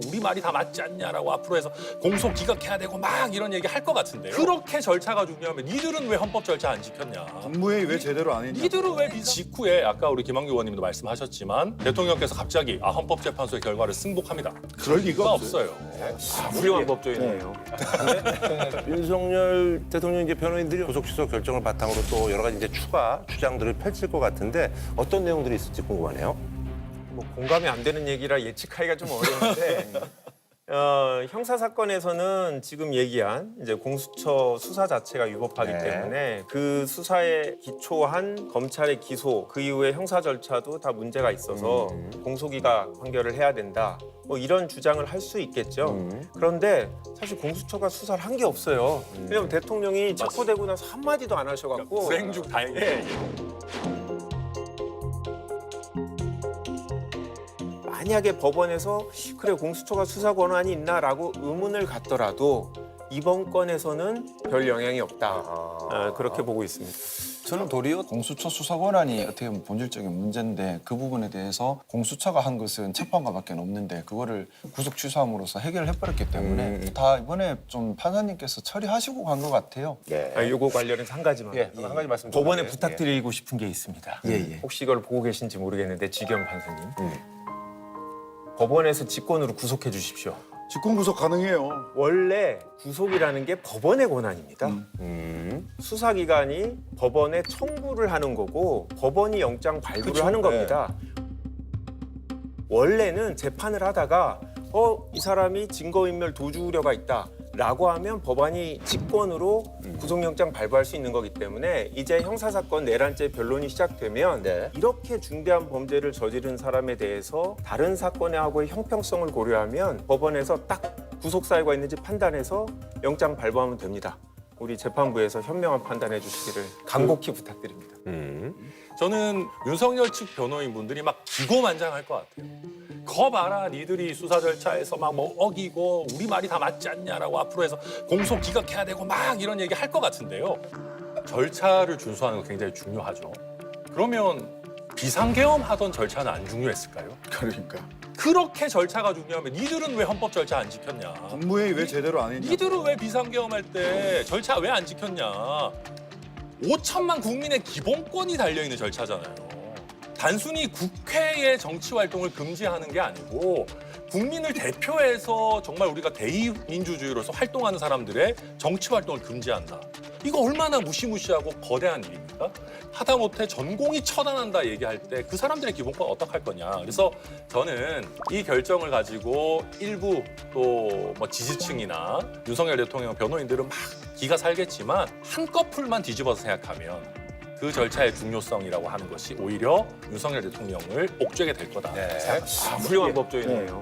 우리 말이 다 맞지 않냐라고 앞으로 해서 공소 기각해야 되고 막 이런 얘기 할 것 같은데요. 그렇게 절차가 중요하면 니들은 왜 헌법 절차 안 지켰냐. 국무회의 왜 제대로 안 했냐. 니들은 왜 직후에 아까 우리 김한규 의원님도 말씀하셨지만 대통령께서 갑자기 헌법재판소의 결과를 승복합니다. 그럴 리가 없어요. 훌륭한 법조인이에요. 윤석열 대통령 이제 변호인들이 구속 취소 결정을 바탕으로 또 여러 가지 이제 추가 주장들을 펼칠 것 같은데 어떤 내용들이 있을지 궁금하네요. 뭐 공감이 안 되는 얘기라 예측하기가 좀 어려운데 형사 사건에서는 지금 얘기한 이제 공수처 수사 자체가 위법하기 네. 때문에 그 수사에 기초한 검찰의 기소 그 이후에 형사 절차도 다 문제가 있어서 공소기각 판결을 해야 된다. 뭐 이런 주장을 할 수 있겠죠. 그런데 사실 공수처가 수사를 한 게 없어요. 왜냐면 대통령이 체포되고 나서 한마디도 안 하셔갖고 불행 중 다행이에요. 만약에 법원에서 그래 공수처가 수사 권한이 있나라고 의문을 갖더라도 이번 건에서는 별 영향이 없다. 그렇게 보고 있습니다. 저는 도리어 공수처 수사 권한이 어떻게 보면 본질적인 문제인데 그 부분에 대해서 공수처가 한 것은 재판관밖에 없는데 그거를 구속 취소함으로써 해결해버렸기 때문에 다 이번에 좀 판사님께서 처리하시고 간 것 같아요. 이거 관련해서 한 가지만. 한 가지 말씀 법원에 드릴게요. 부탁드리고 싶은 게 있습니다. 혹시 이걸 보고 계신지 모르겠는데 지겸 판사님. 법원에서 직권으로 구속해 주십시오. 직권구속 가능해요. 원래 구속이라는 게 법원의 권한입니다. 수사기관이 법원에 청구를 하는 거고 법원이 영장 발부를 하는 겁니다. 원래는 재판을 하다가 이 사람이 증거인멸 도주 우려가 있다. 라고 하면 법원이 직권으로 구속영장 발부할 수 있는 거기 때문에 이제 형사사건 내란죄 변론이 시작되면 이렇게 중대한 범죄를 저지른 사람에 대해서 다른 사건하고의 형평성을 고려하면 법원에서 딱 구속사유가 있는지 판단해서 영장 발부하면 됩니다. 우리 재판부에서 현명한 판단해 주시기를 간곡히 부탁드립니다. 저는 윤석열 측 변호인분들이 막 기고만장할 것 같아요. 거 봐라, 니들이 수사 절차에서 막 뭐 어기고 우리 말이 다 맞지 않냐라고 앞으로 해서 공소 기각해야 되고 막 이런 얘기 할 것 같은데요. 절차를 준수하는 거 굉장히 중요하죠. 그러면 비상계엄 하던 절차는 안 중요했을까요? 그러니까. 그렇게 절차가 중요하면 니들은 왜 헌법 절차 안 지켰냐. 국무회의 왜 제대로 안 했냐. 니들은 왜 비상계엄 할 때 절차 왜 안 지켰냐. 5천만 국민의 기본권이 달려있는 절차잖아요. 단순히 국회의 정치 활동을 금지하는 게 아니고 국민을 대표해서 정말 우리가 대의민주주의로서 활동하는 사람들의 정치 활동을 금지한다. 이거 얼마나 무시무시하고 거대한 일입니까? 하다못해 전공이 처단한다 얘기할 때 그 사람들의 기본권 어떡할 거냐. 그래서 저는 이 결정을 가지고 일부 또 뭐 지지층이나 윤석열 대통령 변호인들은 막 기가 살겠지만 한꺼풀만 뒤집어서 생각하면 그 절차의 중요성이라고 하는 것이 오히려 윤석열 대통령을 옥죄게 될 거다. 훌륭한 법조인이에요.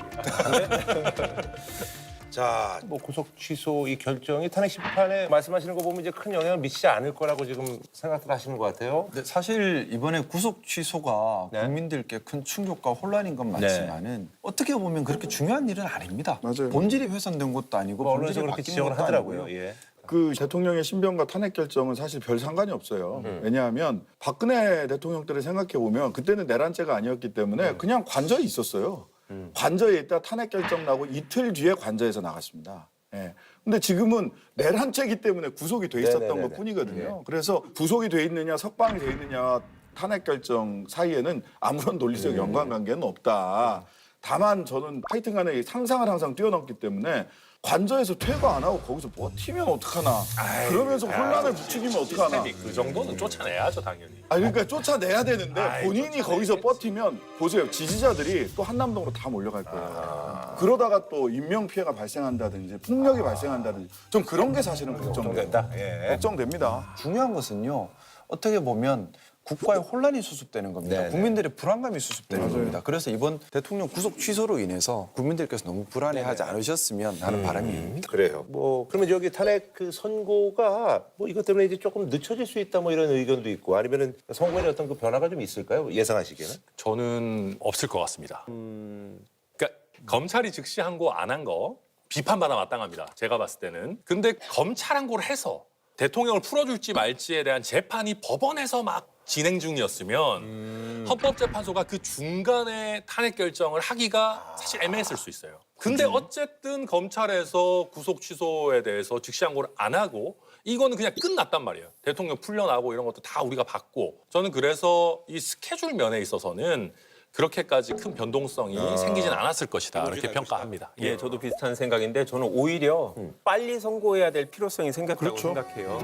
자, 뭐 구속 취소 이 결정이 탄핵 심판에 말씀하시는 거 보면 이제 큰 영향을 미치지 않을 거라고 지금 생각들 하시는 것 같아요. 근데 사실 이번에 구속 취소가 국민들께 큰 충격과 혼란인 건 맞지만은 어떻게 보면 그렇게 중요한 일은 아닙니다. 맞아요. 본질이 훼손된 것도 아니고 뭐 본질이 언론에서 그렇게 바뀐 지적을 것도 하더라고요. 아니고요. 예. 그 대통령의 신변과 탄핵 결정은 사실 별 상관이 없어요. 왜냐하면 박근혜 대통령 때를 생각해 보면 그때는 내란죄가 아니었기 때문에 그냥 관저에 있었어요. 관저에 있다 탄핵 결정 나고 이틀 뒤에 관저에서 나갔습니다. 예. 근데 지금은 내란죄이기 때문에 구속이 돼 있었던 네네네네. 것뿐이거든요. 그래서 구속이 돼 있느냐 석방이 돼 있느냐 탄핵 결정 사이에는 아무런 논리적 연관관계는 없다. 다만 저는 하여튼간에 상상을 항상 뛰어넘기 때문에 관저에서 퇴거 안 하고 거기서 버티면 어떡하나. 그러면서 혼란을 부추기면 어떡하나. 시스템이 그 정도는 쫓아내야죠, 당연히. 그러니까 쫓아내야 되는데 본인이 거기서 버티면 보세요. 지지자들이 또 한남동으로 다 몰려갈 거예요. 그러다가 또 인명피해가 발생한다든지 폭력이 발생한다든지 좀 그런 게 사실은 걱정된다. 예. 걱정됩니다. 중요한 것은요. 어떻게 보면 국가의 혼란이 수습되는 겁니다. 네네. 국민들의 불안감이 수습되는 겁니다. 그래서 이번 대통령 구속 취소로 인해서 국민들께서 너무 불안해하지 않으셨으면 하는 바람입니다. 그래요. 뭐 그러면 여기 탄핵 그 선고가 뭐 이것 때문에 이제 조금 늦춰질 수 있다 뭐 이런 의견도 있고 아니면은 선거에 어떤 그 변화가 좀 있을까요? 예상하시기에는? 저는 없을 것 같습니다. 그러니까 검찰이 즉시 한 거 안 한 거 비판받아 마땅합니다. 제가 봤을 때는. 근데 검찰 한 거를 해서 대통령을 풀어줄지 말지에 대한 재판이 법원에서 막 진행 중이었으면 헌법재판소가 그 중간에 탄핵 결정을 하기가 사실 애매했을 수 있어요. 근데 어쨌든 검찰에서 구속 취소에 대해서 즉시항고를 안 하고 이거는 그냥 끝났단 말이에요. 대통령 풀려나고 이런 것도 다 우리가 봤고 저는 그래서 이 스케줄 면에 있어서는 그렇게까지 큰 변동성이 생기진 않았을 것이다 이렇게 평가합니다. 예, 저도 비슷한 생각인데 저는 오히려 빨리 선고해야 될 필요성이 생겼다고 생각해요.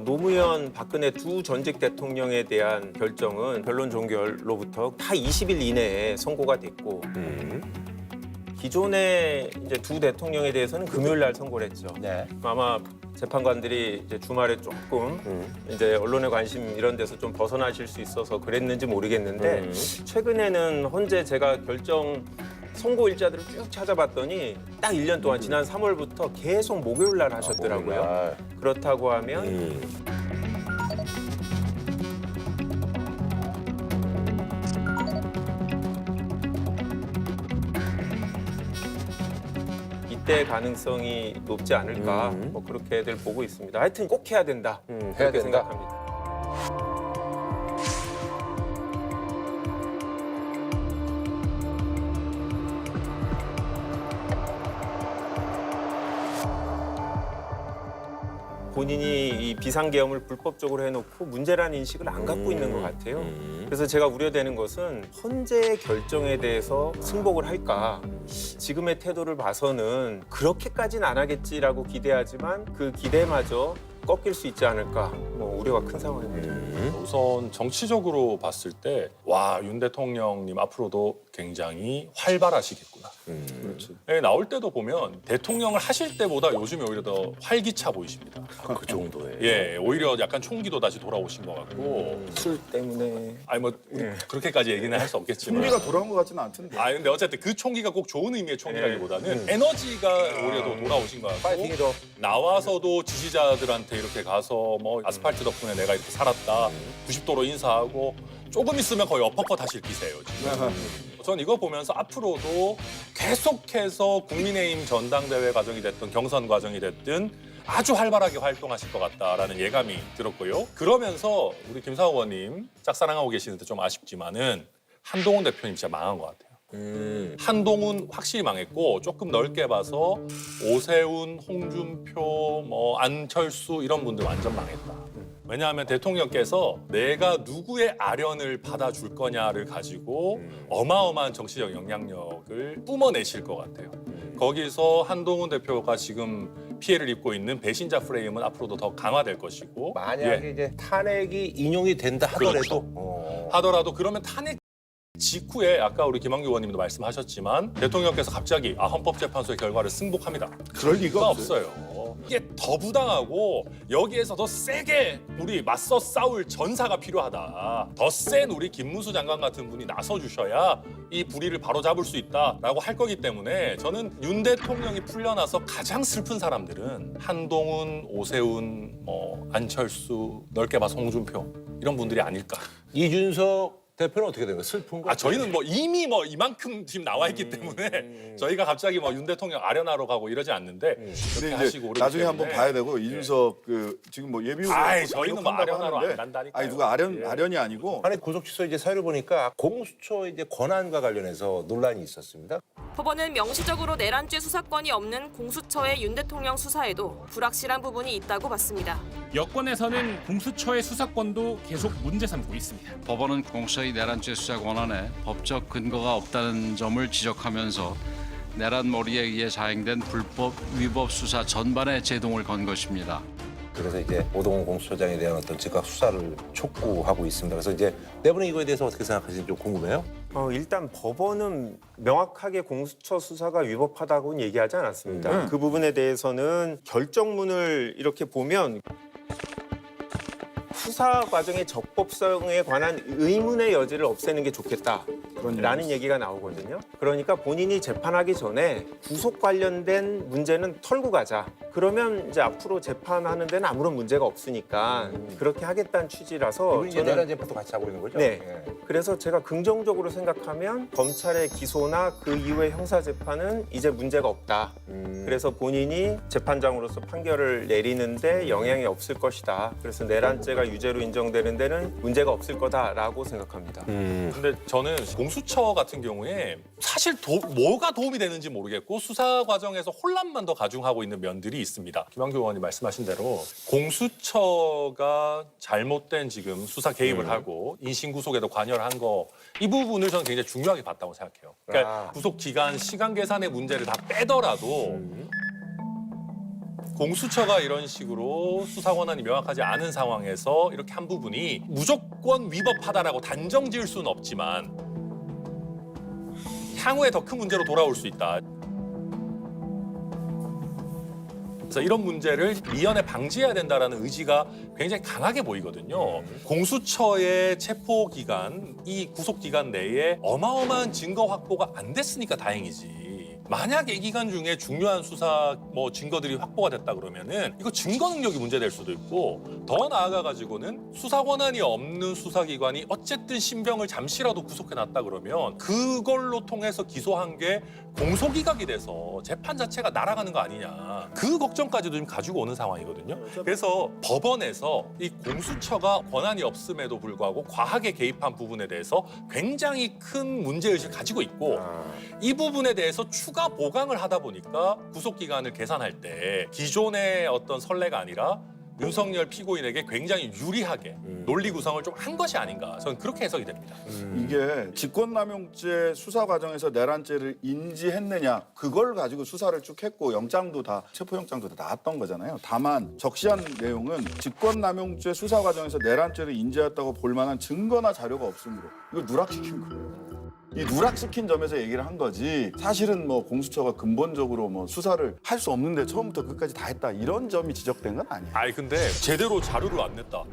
노무현, 박근혜 두 전직 대통령에 대한 결정은 변론 종결로부터 다 20일 이내에 선고가 됐고 기존의 이제 두 대통령에 대해서는 금요일 날 선고를 했죠. 네. 아마 재판관들이 이제 주말에 조금 이제 언론의 관심 이런 데서 좀 벗어나실 수 있어서 그랬는지 모르겠는데 최근에는 현재 제가 결정 선고 일자들을 쭉 찾아봤더니 딱 1년 동안 지난 3월부터 계속 목요일 날 하셨더라고요. 목요일 날. 그렇다고 하면 이때 가능성이 높지 않을까 뭐 그렇게들 보고 있습니다. 하여튼 꼭 해야 된다. 해야 그렇게 된다. 생각합니다. 본인이 이 비상계엄을 불법적으로 해놓고 문제라는 인식을 안 갖고 있는 것 같아요. 그래서 제가 우려되는 것은 헌재의 결정에 대해서 승복을 할까. 지금의 태도를 봐서는 그렇게까지는 안 하겠지라고 기대하지만 그 기대마저 꺾일 수 있지 않을까. 뭐 우려가 큰 상황입니다. 우선 정치적으로 봤을 때 와, 윤 대통령님 앞으로도 굉장히 활발하시겠구나. 그렇지. 예, 나올 때도 보면 대통령을 하실 때보다 요즘에 오히려 더 활기차 보이십니다. 그 정도에. 예, 오히려 약간 총기도 다시 돌아오신 것 같고. 술 때문에 아니 뭐 그렇게까지 얘기는 할 수 없겠지만. 총리가 돌아온 것 같지는 않던데. 아 근데 어쨌든 그 총기가 꼭 좋은 의미의 총기라기보다는 에너지가 오히려 더 돌아오신 것 같고 파이팅이죠. 나와서도 지지자들한테 이렇게 가서 뭐 아스팔트 덕분에 내가 이렇게 살았다 90도로 인사하고 조금 있으면 거의 어퍼컷 하실 기세예요 지금. 전 이거 보면서 앞으로도 계속해서 국민의힘 전당대회 과정이 됐든 경선 과정이 됐든 아주 활발하게 활동하실 것 같다라는 예감이 들었고요. 그러면서 우리 김상호 의원님 짝사랑하고 계시는데 좀 아쉽지만은 한동훈 대표님 진짜 망한 것 같아요. 한동훈 확실히 망했고 조금 넓게 봐서 오세훈, 홍준표, 뭐 안철수 이런 분들 완전 망했다. 왜냐하면 대통령께서 내가 누구의 아련을 받아줄 거냐를 가지고 어마어마한 정치적 영향력을 뿜어내실 것 같아요. 거기서 한동훈 대표가 지금 피해를 입고 있는 배신자 프레임은 앞으로도 더 강화될 것이고 만약에 이제 탄핵이 인용이 된다 하더라도 하더라도 그러면 탄핵 직후에 아까 우리 김한규 의원님도 말씀하셨지만 대통령께서 갑자기 헌법재판소의 결과를 승복합니다. 그럴 리가 없어요. 이게 더 부당하고 여기에서 더 세게 우리 맞서 싸울 전사가 필요하다. 더 센 우리 김문수 장관 같은 분이 나서 주셔야 이 불의를 바로잡을 수 있다라고 할 거기 때문에 저는 윤 대통령이 풀려나서 가장 슬픈 사람들은 한동훈, 오세훈, 안철수, 넓게 봐서 홍준표 이런 분들이 아닐까. 이준석 대표는 어떻게 된 거예요? 슬픈 거? 아 저희는 뭐 이미 뭐 이만큼 지금 나와 있기 때문에 저희가 갑자기 뭐 윤 대통령 아련하러 가고 이러지 않는데 그렇게 근데 하시고 이제 그러기 나중에 때문에. 한번 봐야 되고 이준석 그 지금 뭐 예비 후보 아이, 저희는 뭐 한다고 아련하러 하는데 안 간다니까요. 아니 누가 아련이 아니고 아니 구속 취소 이제 사유를 보니까 공수처 이제 권한과 관련해서 논란이 있었습니다. 법원은 명시적으로 내란죄 수사권이 없는 공수처의 윤 대통령 수사에도 불확실한 부분이 있다고 봤습니다. 여권에서는 공수처의 수사권도 계속 문제 삼고 있습니다. 법원은 공수처의 내란죄 수사 권한에 법적 근거가 없다는 점을 지적하면서 내란몰이에 의해 자행된 불법 위법 수사 전반에 제동을 건 것입니다. 그래서 이제 오동훈 공수처장에 대한 어떤 즉각 수사를 촉구하고 있습니다. 그래서 이제 네 분은 이거에 대해서 어떻게 생각하시는지 좀 궁금해요. 일단 법원은 명확하게 공수처 수사가 위법하다고는 얘기하지 않았습니다. 그 부분에 대해서는 결정문을 이렇게 보면 수사 과정의 적법성에 관한 의문의 여지를 없애는 게 좋겠다라는 얘기가 나오거든요. 그러니까 본인이 재판하기 전에 구속 관련된 문제는 털고 가자. 그러면 이제 앞으로 재판하는 데는 아무런 문제가 없으니까 그렇게 하겠다는 취지라서 이분 이제 내란 재판도 같이 하고 있는 거죠? 네. 예. 그래서 제가 긍정적으로 생각하면 검찰의 기소나 그 이후의 형사 재판은 이제 문제가 없다. 그래서 본인이 재판장으로서 판결을 내리는데 영향이 없을 것이다. 그래서 내란죄가 유죄 유죄로 인정되는 데는 문제가 없을 거다라고 생각합니다. 근데 저는 공수처 같은 경우에 사실 뭐가 도움이 되는지 모르겠고 수사 과정에서 혼란만 더 가중하고 있는 면들이 있습니다. 김한규 의원이 말씀하신 대로 공수처가 잘못된 지금 수사 개입을 하고 인신 구속에도 관여를 한 거 이 부분을 저는 굉장히 중요하게 봤다고 생각해요. 그러니까 구속 기간 시간 계산의 문제를 다 빼더라도 공수처가 이런 식으로 수사 권한이 명확하지 않은 상황에서 이렇게 한 부분이 무조건 위법하다라고 단정 지을 수는 없지만 향후에 더 큰 문제로 돌아올 수 있다. 그래서 이런 문제를 미연에 방지해야 된다라는 의지가 굉장히 강하게 보이거든요. 공수처의 체포 기간, 이 구속 기간 내에 어마어마한 증거 확보가 안 됐으니까 다행이지. 만약에 이 기간 중에 중요한 수사 증거들이 확보가 됐다 그러면은 이거 증거 능력이 문제될 수도 있고 더 나아가 가지고는 수사 권한이 없는 수사기관이 어쨌든 신병을 잠시라도 구속해놨다 그러면 그걸로 통해서 기소한 게 공소기각이 돼서 재판 자체가 날아가는 거 아니냐 그 걱정까지도 지금 가지고 오는 상황이거든요. 그래서 법원에서 이 공수처가 권한이 없음에도 불구하고 과하게 개입한 부분에 대해서 굉장히 큰 문제의식을 가지고 있고 이 부분에 대해서 추가 보강을 하다 보니까 구속기간을 계산할 때 기존의 어떤 선례가 아니라 윤석열 피고인에게 굉장히 유리하게 논리 구성을 좀 한 것이 아닌가 저는 그렇게 해석이 됩니다. 이게 직권남용죄 수사 과정에서 내란죄를 인지했느냐 그걸 가지고 수사를 쭉 했고 영장도 다 체포영장도 다 나왔던 거잖아요. 다만 적시한 내용은 직권남용죄 수사 과정에서 내란죄를 인지했다고 볼 만한 증거나 자료가 없으므로 이걸 누락시킨 거예요. 이 누락시킨 점에서 얘기를 한 거지 사실은 공수처가 근본적으로 수사를 할 수 없는데 처음부터 끝까지 다 했다 이런 점이 지적된 건 아니에요. 아니 근데 제대로 자료를 안 냈다.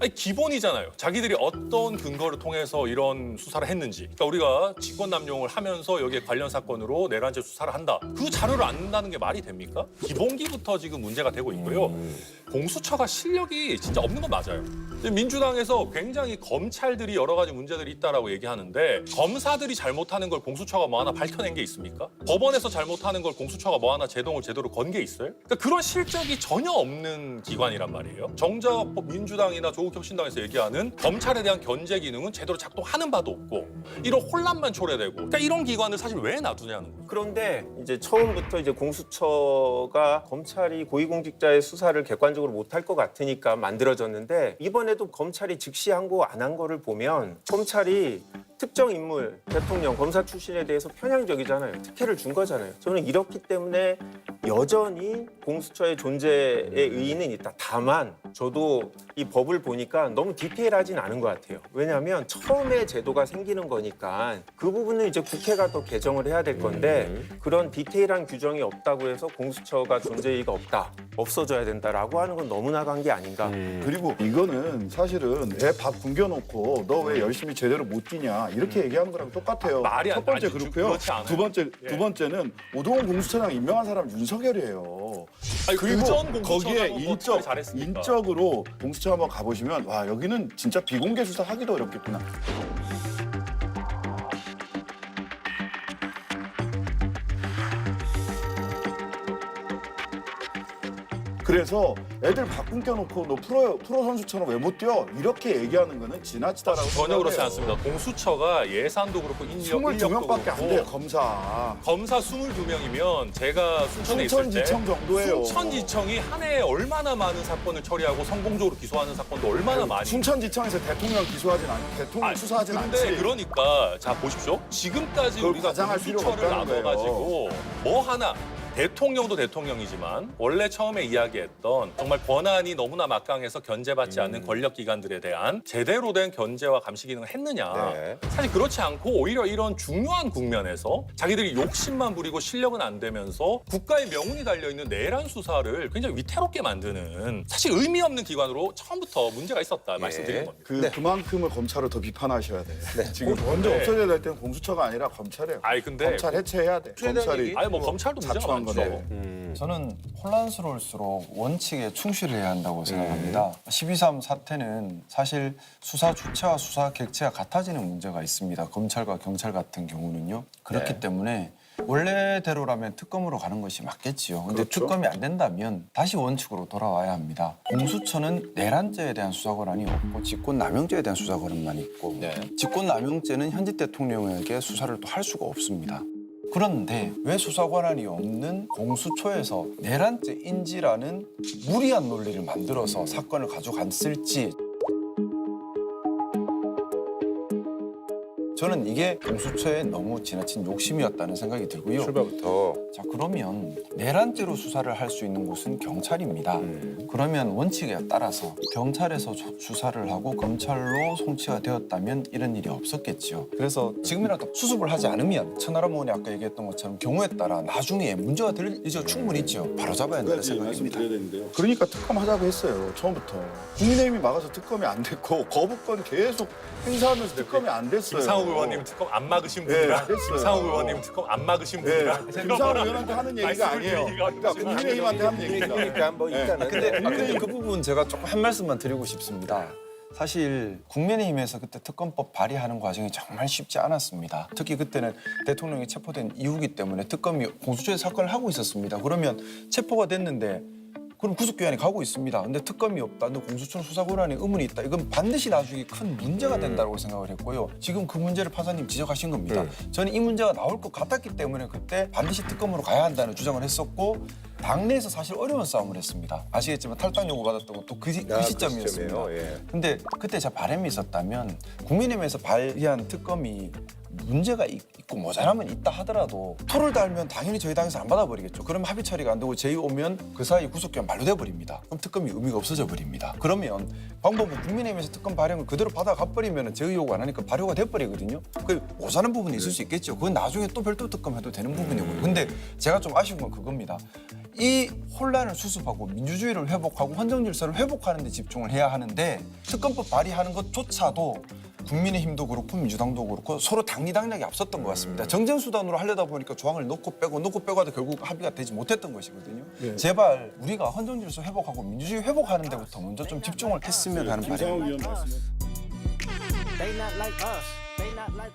아니 기본이잖아요. 자기들이 어떤 근거를 통해서 이런 수사를 했는지. 그러니까 우리가 직권남용을 하면서 여기에 관련 사건으로 내란죄 수사를 한다. 그 자료를 안 낸다는 게 말이 됩니까? 기본기부터 지금 문제가 되고 있고요. 공수처가 실력이 진짜 없는 건 맞아요. 민주당에서 굉장히 검찰들이 여러 가지 문제들이 있다라고 얘기하는데 검사들이 잘못하는 걸 공수처가 뭐 하나 밝혀낸 게 있습니까? 법원에서 잘못하는 걸 공수처가 뭐 하나 제동을 제대로 건 게 있어요? 그러니까 그런 실적이 전혀 없는 기관이란 말이에요. 정작 민주당이나 조국혁신당에서 얘기하는 검찰에 대한 견제 기능은 제대로 작동하는 바도 없고 이런 혼란만 초래되고 그러니까 이런 기관을 사실 왜 놔두냐는 거예요. 그런데 이제 처음부터 이제 공수처가 검찰이 고위공직자의 수사를 객관적으로 못할 것 같으니까 만들어졌는데 이번에도 검찰이 즉시 한 거 안 한 거를 보면 검찰이 특정 인물, 대통령, 검사 출신에 대해서 편향적이잖아요. 특혜를 준 거잖아요. 저는 이렇기 때문에 여전히 공수처의 존재의 의의는 있다. 다만 저도 이 법을 보니까 너무 디테일하진 않은 것 같아요. 왜냐하면 처음에 제도가 생기는 거니까 그 부분은 이제 국회가 더 개정을 해야 될 건데 그런 디테일한 규정이 없다고 해서 공수처가 존재의의가 없다. 없어져야 된다라고 하는 건 너무 나간 게 아닌가. 그리고 이거는 사실은 애 밥 굶겨놓고 너 왜 열심히 제대로 못 뛰냐 이렇게 얘기하는 거랑 똑같아요. 말이 첫 번째 아니, 그렇고요. 그렇지 않아요. 두 번째는 오동훈 공수처장 임명한 사람 윤석열이에요. 아니, 그리고 그전 거기에 공수처장은 뭐 어떻게 잘했습니까? 인적으로 공수처 한번 가보시면 와 여기는 진짜 비공개 수사 하기도 어렵겠구나. 그래서 애들 밥 끊겨놓고 너 프로 선수처럼 왜 못 뛰어? 이렇게 얘기하는 거는 지나치다라고 전혀 그렇지 생각해요. 않습니다. 공수처가 예산도 그렇고 인력도 22명밖에 안 돼요, 그렇고 검사. 검사 22명이면 제가 순천에 있을 때 순천지청 정도예요. 순천지청이 한 해에 얼마나 많은 사건을 처리하고 성공적으로 기소하는 사건도 얼마나 많이 순천지청에서 대통령 기소하진 않, 대통령 수사하진 근데 않지. 그러니까 자 보십시오. 지금까지 그걸 우리가 과장할 필요가 공수처를 없다는 나눠가지고 뭐 하나 대통령도 대통령이지만 원래 처음에 이야기했던 정말 권한이 너무나 막강해서 견제받지 않는 권력기관들에 대한 제대로 된 견제와 감시 기능을 했느냐. 네. 사실 그렇지 않고 오히려 이런 중요한 국면에서 자기들이 욕심만 부리고 실력은 안 되면서 국가의 명운이 달려있는 내란 수사를 굉장히 위태롭게 만드는 사실 의미 없는 기관으로 처음부터 문제가 있었다 말씀드리는 겁니다. 그만큼을 검찰을 더 비판하셔야 돼. 지금 먼저 네. 없어져야 될 때는 공수처가 아니라 검찰이에요. 아니 근데 검찰 해체해야 돼. 검찰이 아니 뭐 검찰도 문제가 자초한 많죠. 건데. 저는 혼란스러울수록 원칙에 충실해야 한다고 생각합니다. 12.3 사태는 사실 수사 주체와 수사 객체가 같아지는 문제가 있습니다. 검찰과 경찰 같은 경우는요. 그렇기 때문에 원래대로라면 특검으로 가는 것이 맞겠지요. 근데 그렇죠. 특검이 안 된다면 다시 원칙으로 돌아와야 합니다. 공수처는 내란죄에 대한 수사 권한이 없고 직권남용죄에 대한 수사 권한만 있고 직권남용죄는 현직 대통령에게 수사를 또 할 수가 없습니다. 그런데 왜 수사 권한이 없는 공수처에서 내란죄인지라는 무리한 논리를 만들어서 사건을 가져갔을지 저는 이게 공수처의 너무 지나친 욕심이었다는 생각이 들고요. 출발부터 자, 그러면 내란죄로 수사를 할 수 있는 곳은 경찰입니다. 그러면 원칙에 따라서 경찰에서 수사를 하고 검찰로 송치가 되었다면 이런 일이 없었겠지요. 그래서 지금이라도 수습을 하지 않으면 천하람 의원이 아까 얘기했던 것처럼 경우에 따라 나중에 문제가 될 여지가 충분히 있죠. 바로잡아야 한다는 생각입니다. 그러니까 특검 하자고 했어요. 처음부터. 국민의힘이 막아서 특검이 안 됐고 거부권 계속 행사하면서 특검이 안 됐어요. 김상욱 의원님 특검 안 막으신 네, 분이라 됐어요. 김상욱 의원님 특검 안 막으신 네, 분이라 김상욱 의원한테 하는 얘기가 아니에요. 그러니까 국민의힘한테 하는 얘기입니다. 그러니까 뭐 일단은 근데 그 부분 제가 조금 한 말씀만 드리고 싶습니다. 사실 국민의힘에서 그때 특검법 발의하는 과정이 정말 쉽지 않았습니다. 특히 그때는 대통령이 체포된 이후기 때문에 특검이 공수처에서 사건을 하고 있었습니다. 그러면 체포가 됐는데 그럼 구속기한이 가고 있습니다. 근데 특검이 없다. 근데 공수처 수사 권한에 의문이 있다. 이건 반드시 나중에 큰 문제가 된다고 생각을 했고요. 지금 그 문제를 판사님 지적하신 겁니다. 저는 이 문제가 나올 것 같았기 때문에 그때 반드시 특검으로 가야 한다는 주장을 했었고 당내에서 사실 어려운 싸움을 했습니다. 아시겠지만 탈당 요구 받았던 것도 그 시점이었습니다. 시점이에요. 예. 근데 그때 제 바람이 있었다면 국민의힘에서 발의한 특검이 문제가 있고 모자람은 있다 하더라도 토를 달면 당연히 저희 당에서 안 받아버리겠죠. 그럼 합의 처리가 안 되고 제의 오면 그 사이 구속기한 만료돼 버립니다. 그럼 특검이 의미가 없어져 버립니다. 그러면 방법은 국민의힘에서 특검 발행을 그대로 받아가 버리면 제의 요구 안 하니까 발효가 돼 버리거든요. 그 모자란 부분이 있을 수 있겠죠. 그건 나중에 또 별도 특검 해도 되는 부분이고요. 근데 제가 좀 아쉬운 건 그겁니다. 이 혼란을 수습하고 민주주의를 회복하고 헌정 질서를 회복하는 데 집중을 해야 하는데 특검법 발의하는 것조차도 국민의힘도 그렇고 민주당도 그렇고 서로 당리당략이 앞섰던 것 같습니다. 정쟁수단으로 하려다 보니까 조항을 놓고 빼고 하다 결국 합의가 되지 못했던 것이거든요. 제발 우리가 헌정 질서 회복하고 민주주의 회복하는 데부터 먼저 좀 집중을 했으면 하는 바람입니다.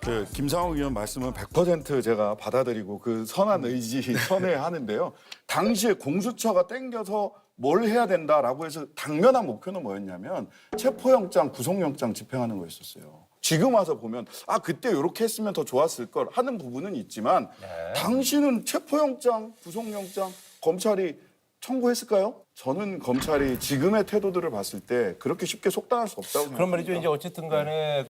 그 김상욱 의원 말씀은 100% 제가 받아들이고 그 선한 의지 선회하는데요. 당시에 공수처가 땡겨서 뭘 해야 된다라고 해서 당면한 목표는 뭐였냐면 체포영장, 구속영장 집행하는 거였었어요. 지금 와서 보면 아 그때 이렇게 했으면 더 좋았을 걸 하는 부분은 있지만 당시는 체포영장, 구속영장 검찰이 청구했을까요? 저는 검찰이 지금의 태도들을 봤을 때 그렇게 쉽게 속단할 수 없다고 생각합니다. 그런 말이죠. 이제 어쨌든 간에